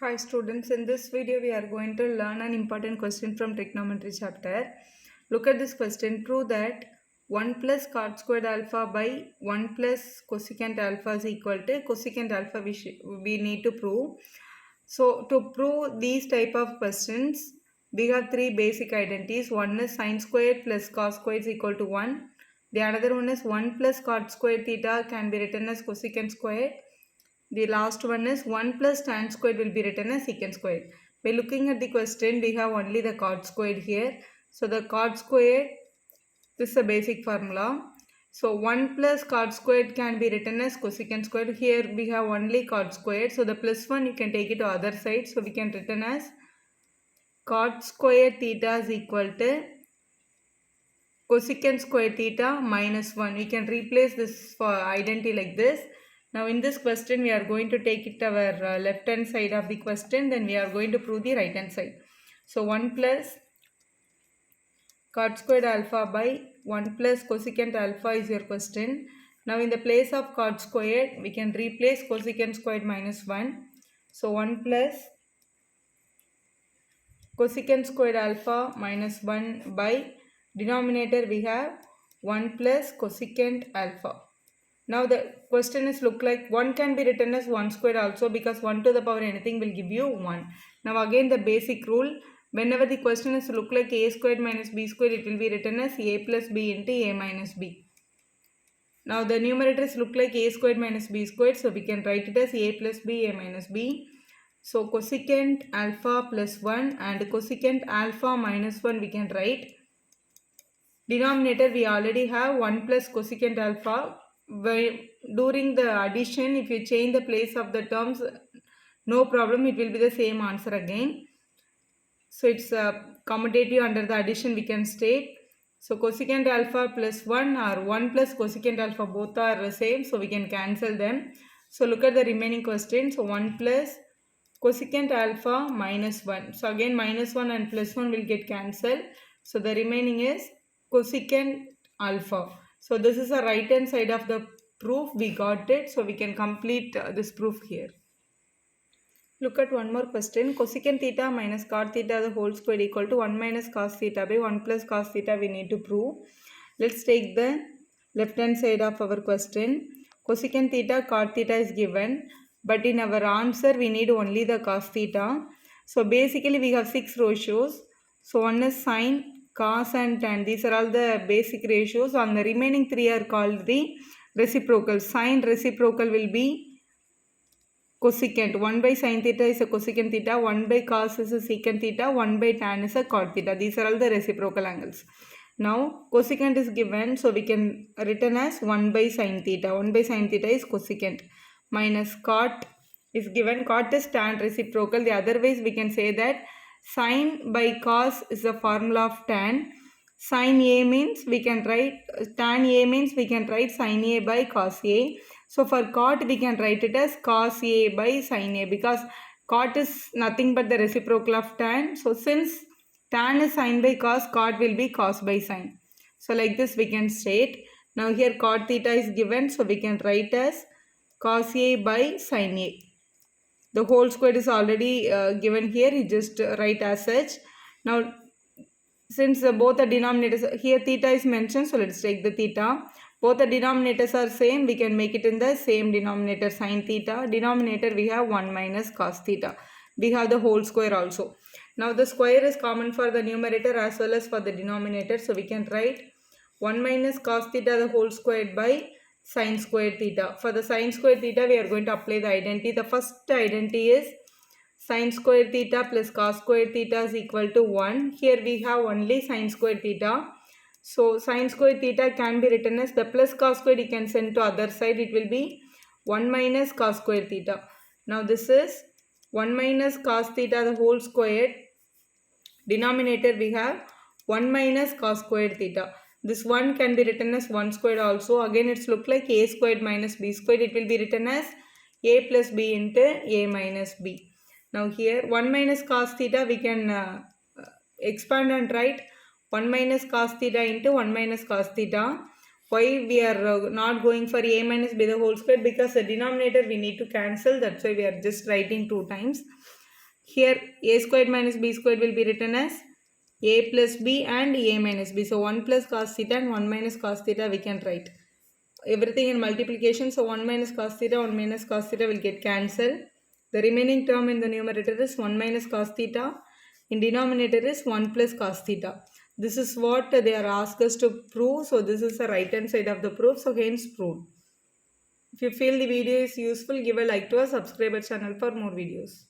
Hi students, in this video we are going to learn an important question from trigonometry chapter. Look at this question. Prove that 1 plus cot squared alpha by 1 plus cosecant alpha is equal to cosecant alpha we need to prove. So to prove these type of questions, we have three basic identities. One is sin squared plus cos squared is equal to 1. The another one is 1 plus cot squared theta can be written as cosecant squared. The last one is 1 plus tan squared will be written as secant squared. By looking at the question, we have only the cot squared here. So the cot squared, this is a basic formula. So 1 plus cot squared can be written as cosecant squared. Here we have only cot squared. So the plus 1 you can take it to other side. So we can written as cot squared theta is equal to cosecant square theta minus 1. We can replace this for identity like this. Now in this question we are going to take it our left hand side of the question, then we are going to prove the right hand side. So 1 plus cot squared alpha by 1 plus cosecant alpha is your question. Now in the place of cot squared we can replace cosecant squared minus 1. So 1 plus cosecant squared alpha minus 1 by denominator we have 1 plus cosecant alpha. Now the question is look like 1 can be written as 1 squared also, because 1 to the power anything will give you 1. Now again the basic rule, whenever the question is look like a squared minus b squared, it will be written as a plus b into a minus b. Now the numerators look like a squared minus b squared, so we can write it as a plus b, a minus b. So cosecant alpha plus 1 and cosecant alpha minus 1 we can write. Denominator we already have 1 plus cosecant alpha. During the addition, if you change the place of the terms, no problem, it will be the same answer again. So it's commutative under the addition we can state. So cosecant alpha plus 1 or 1 plus cosecant alpha both are the same, so we can cancel them. So look at the remaining question. So 1 plus cosecant alpha minus 1. So again minus 1 and plus 1 will get cancelled. So the remaining is cosecant alpha. So this is the right hand side of the proof. We got it. So we can complete this proof here. Look at one more question. Cosecant theta minus cot theta the whole square equal to 1 minus cos theta by 1 plus cos theta we need to prove. Let's take the left hand side of our question. Cosecant theta, cot theta is given, but in our answer we need only the cos theta. So basically we have 6 ratios. So one is sine, cos and tan. These are all the basic ratios. On the remaining 3 are called the reciprocal. Sine reciprocal will be cosecant. 1 by sin theta is a cosecant theta, 1 by cos is a secant theta, 1 by tan is a cot theta. These are all the reciprocal angles. Now cosecant is given, so we can written as 1 by sin theta. 1 by sin theta is cosecant, minus cot is given. Cot is tan reciprocal. The otherwise we can say that sin by cos is the formula of tan. Sin A means we can write, tan A means we can write sin A by cos A. So for cot we can write it as cos A by sin A, because cot is nothing but the reciprocal of tan. So since tan is sin by cos, cot will be cos by sin. So like this we can state. Now here cot theta is given, so we can write as cos A by sin A. The whole square is already given here, you just write as such. Now since both the denominators, here theta is mentioned, so let's take the theta. Both the denominators are same, we can make it in the same denominator, sin theta. Denominator we have 1 minus cos theta. We have the whole square also. Now the square is common for the numerator as well as for the denominator, so we can write 1 minus cos theta the whole squared by sin squared theta. For the sin squared theta we are going to apply the identity. The first identity is sin squared theta plus cos squared theta is equal to 1. Here we have only sin squared theta. So sin squared theta can be written as the plus cos squared you can send to other side. It will be 1 minus cos squared theta. Now this is 1 minus cos theta the whole squared. Denominator we have 1 minus cos squared theta. This 1 can be written as 1 squared also. Again it's look like a squared minus b squared. It will be written as a plus b into a minus b. Now here 1 minus cos theta we can expand and write 1 minus cos theta into 1 minus cos theta. Why we are not going for a minus b the whole square? Because the denominator we need to cancel. That's why we are just writing 2 times. Here a squared minus b squared will be written as a plus b and a minus b. So 1 plus cos theta and 1 minus cos theta we can write. Everything in multiplication, so 1 minus cos theta, 1 minus cos theta will get cancelled. The remaining term in the numerator is 1 minus cos theta. In denominator is 1 plus cos theta. This is what they are asked us to prove. So this is the right hand side of the proof. So hence proved. If you feel the video is useful, give a like to us, subscribe our channel for more videos.